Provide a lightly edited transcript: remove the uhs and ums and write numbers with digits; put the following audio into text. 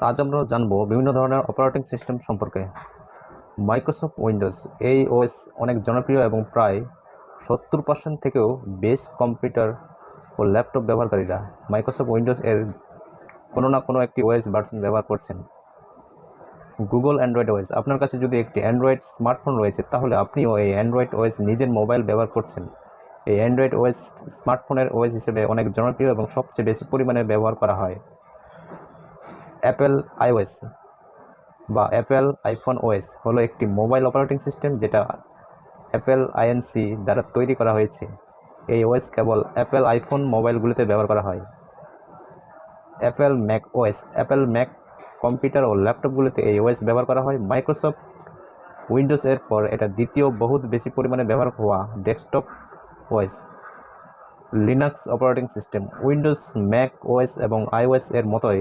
আজ আমরা জানবো বিভিন্ন ধরনের অপারেটিং সিস্টেম সম্পর্কে। মাইক্রোসফট উইন্ডোজ এই ওএস অনেক জনপ্রিয় এবং প্রায় 70% থেকেও বেশি কম্পিউটার ও ল্যাপটপ ব্যবহারকারীরা মাইক্রোসফট উইন্ডোজ এর কোনো না কোনো একটি ওএস ভার্সন ব্যবহার করছেন। গুগল অ্যান্ড্রয়েড ওএস, আপনার কাছে যদি একটি অ্যান্ড্রয়েড স্মার্টফোন রয়েছে তাহলে আপনিও এই অ্যান্ড্রয়েড ওএস নিজের মোবাইল ব্যবহার করছেন। এই অ্যান্ড্রয়েড ওএস স্মার্টফোনের ওএস হিসেবে অনেক জনপ্রিয় এবং সবচেয়ে বেশি পরিমাণে ব্যবহার করা হয়। অ্যাপেল আইওএস বা অ্যাপেল আইফোন ওএস হলো একটি মোবাইল অপারেটিং সিস্টেম যেটা অ্যাপেল আইএনসি দ্বারা তৈরি করা হয়েছে। এই ওএস কেবল অ্যাপেল আইফোন মোবাইলগুলিতে ব্যবহার করা হয়। Apple Mac OS, Apple Mac computer ও ল্যাপটপগুলিতে এই ওএস ব্যবহার করা হয়। মাইক্রোসফট উইন্ডোজ এর পর এটা দ্বিতীয় বহুত বেশি পরিমাণে ব্যবহার হওয়া desktop OS. Linux operating system, Windows, Mac OS এবং আইওএস এর মতোই